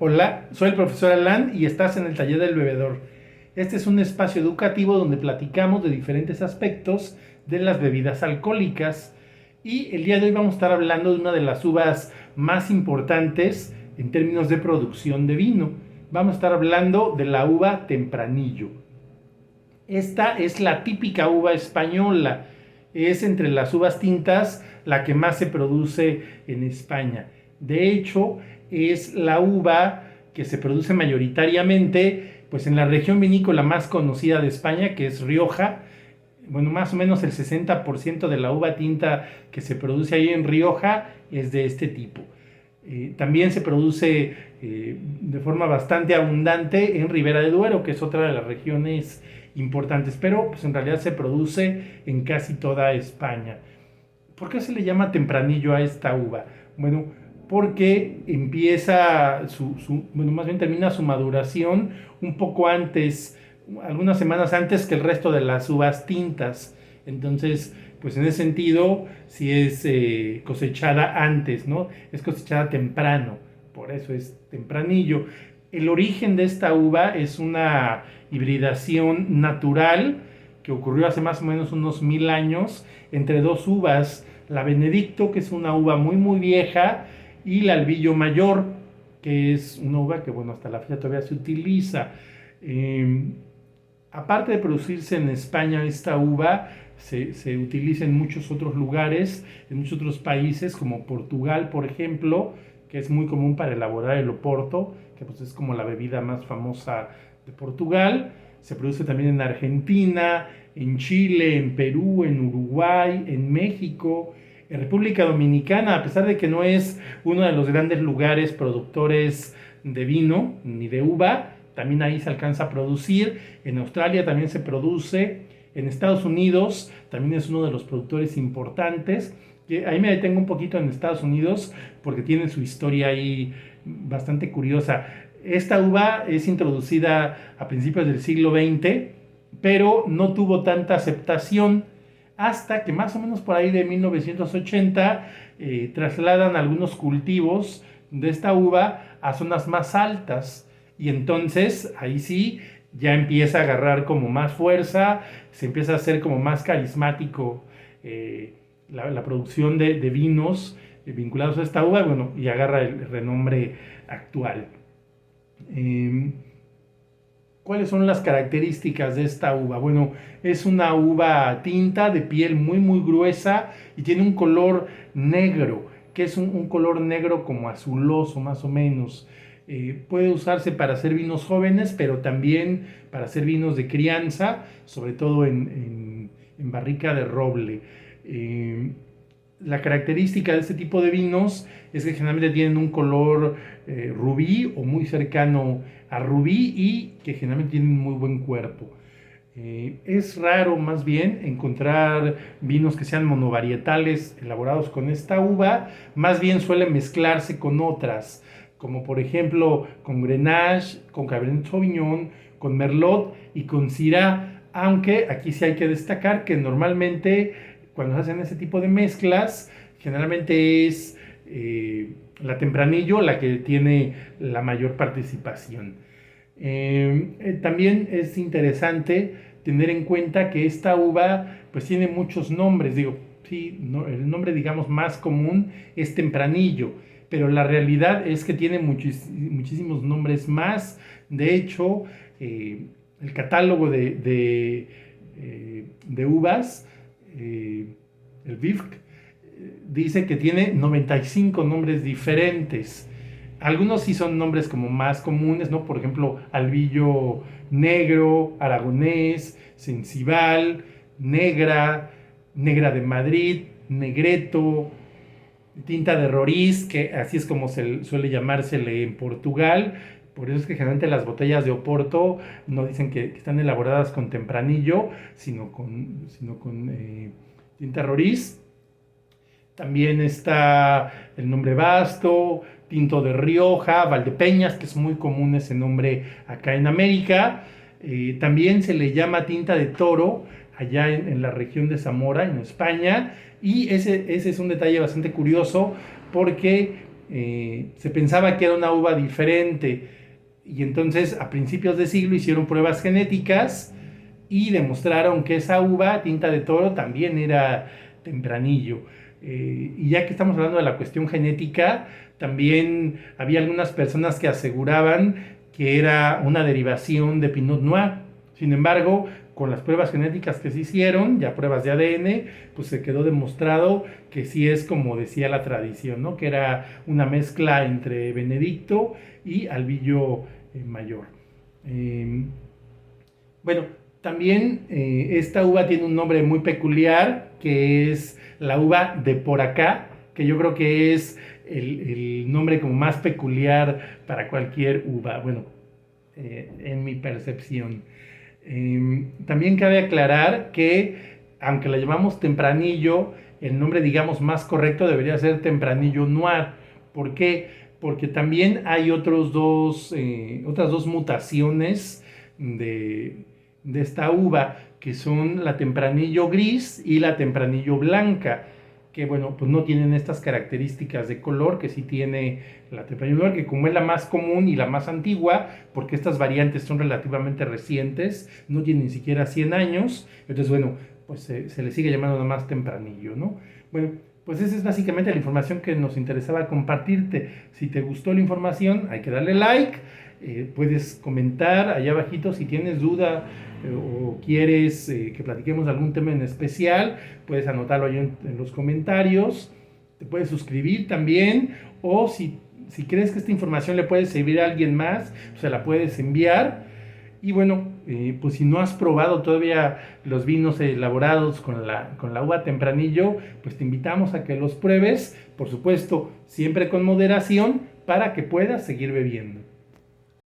Hola, soy el profesor Alan y estás en el taller del bebedor. Este es un espacio educativo donde platicamos de diferentes aspectos de las bebidas alcohólicas y el día de hoy vamos a estar hablando de una de las uvas más importantes en términos de producción de vino. Vamos a estar hablando de la uva Tempranillo. Esta es la típica uva española. Es entre las uvas tintas la que más se produce en España. De hecho, es la uva que se produce mayoritariamente pues en la región vinícola más conocida de España, que es Rioja. Bueno, más o menos el 60% de la uva tinta que se produce ahí en Rioja es de este tipo. También se produce de forma bastante abundante en Ribera de Duero, que es otra de las regiones importantes, pero pues en realidad se produce en casi toda España. ¿Por qué se le llama tempranillo a esta uva? Bueno, porque empieza bueno, más bien termina su maduración un poco antes, algunas semanas antes que el resto de las uvas tintas. Entonces, pues en ese sentido, si es cosechada antes, ¿no? Es cosechada temprano, por eso es tempranillo. El origen de esta uva es una hibridación natural que ocurrió hace más o menos unos 1000 años entre dos uvas, la Benedicto, que es una uva muy vieja, y la Albillo Mayor, que es una uva que bueno, hasta la fecha todavía se utiliza. Aparte de producirse en España, esta uva se utiliza en muchos otros lugares, en muchos otros países, como Portugal, por ejemplo, que es muy común para elaborar el Oporto, que pues es como la bebida más famosa de Portugal. Se produce también en Argentina, en Chile, en Perú, en Uruguay, en México, en República Dominicana, a pesar de que no es uno de los grandes lugares productores de vino ni de uva, también ahí se alcanza a producir. En Australia también se produce. En Estados Unidos también es uno de los productores importantes. Ahí me detengo un poquito en Estados Unidos porque tiene su historia ahí bastante curiosa. Esta uva es introducida a principios del siglo XX, pero no tuvo tanta aceptación hasta que más o menos por ahí de 1980 trasladan algunos cultivos de esta uva a zonas más altas. Y entonces ahí sí ya empieza a agarrar como más fuerza, se empieza a hacer como más carismático la producción de vinos vinculados a esta uva, bueno, y agarra el renombre actual. ¿Cuáles son las características de esta uva? Bueno, es una uva tinta de piel muy gruesa y tiene un color negro, que es un color negro como azuloso más o menos. Puede usarse para hacer vinos jóvenes, pero también para hacer vinos de crianza, sobre todo en barrica de roble. La característica de este tipo de vinos es que generalmente tienen un color rubí o muy cercano a rubí y que generalmente tienen muy buen cuerpo. Es raro más bien encontrar vinos que sean monovarietales elaborados con esta uva, más bien suelen mezclarse con otras, como por ejemplo con Grenache, con Cabernet Sauvignon, con Merlot y con Syrah, aunque aquí sí hay que destacar que normalmente cuando se hacen ese tipo de mezclas, generalmente es la Tempranillo la que tiene la mayor participación. También es interesante tener en cuenta que esta uva pues tiene muchos nombres, digo, sí, no, el nombre digamos más común es Tempranillo, pero la realidad es que tiene muchísimos nombres más. De hecho, el catálogo de uvas, el BIFC, dice que tiene 95 nombres diferentes. Algunos sí son nombres como más comunes, ¿no? Por ejemplo, albillo negro, aragonés, sensival, negra, negra de Madrid, negreto, tinta de Roriz, que así es como suele llamársele en Portugal. Por eso es que generalmente las botellas de Oporto no dicen que están elaboradas con tempranillo, sino con tinta Roriz. También está el nombre Basto, Tinto de Rioja, Valdepeñas, que es muy común ese nombre acá en América. También se le llama tinta de toro allá en la región de Zamora, en España. Y ese es un detalle bastante curioso porque se pensaba que era una uva diferente y entonces a principios de siglo hicieron pruebas genéticas y demostraron que esa uva, Tinta de Toro, también era tempranillo. Y ya que estamos hablando de la cuestión genética, también había algunas personas que aseguraban que era una derivación de Pinot Noir. Sin embargo, con las pruebas genéticas que se hicieron, ya pruebas de ADN, pues se quedó demostrado que sí es como decía la tradición, ¿no? Que era una mezcla entre Benedicto y Albillo Mayor. Bueno, también esta uva tiene un nombre muy peculiar, que es la uva de por acá, que yo creo que es el nombre como más peculiar para cualquier uva, bueno, en mi percepción. También cabe aclarar que, aunque la llamamos tempranillo, el nombre, digamos, más correcto debería ser tempranillo noir. ¿Por qué? Porque también hay otras dos mutaciones de esta uva, que son la tempranillo gris y la tempranillo blanca, que bueno, pues no tienen estas características de color que sí tiene la tempranillo noir, que como es la más común y la más antigua, porque estas variantes son relativamente recientes, no tienen ni siquiera 100 años, entonces bueno, pues se le sigue llamando nada más tempranillo, ¿no? Bueno, pues esa es básicamente la información que nos interesaba compartirte. Si te gustó la información, hay que darle like. Puedes comentar allá abajito si tienes duda o quieres que platiquemos algún tema en especial, puedes anotarlo ahí en los comentarios. Te puedes suscribir también, o si crees que esta información le puede servir a alguien más, se la puedes enviar. Y bueno, pues si no has probado todavía los vinos elaborados con la uva tempranillo, pues te invitamos a que los pruebes, por supuesto, siempre con moderación, para que puedas seguir bebiendo.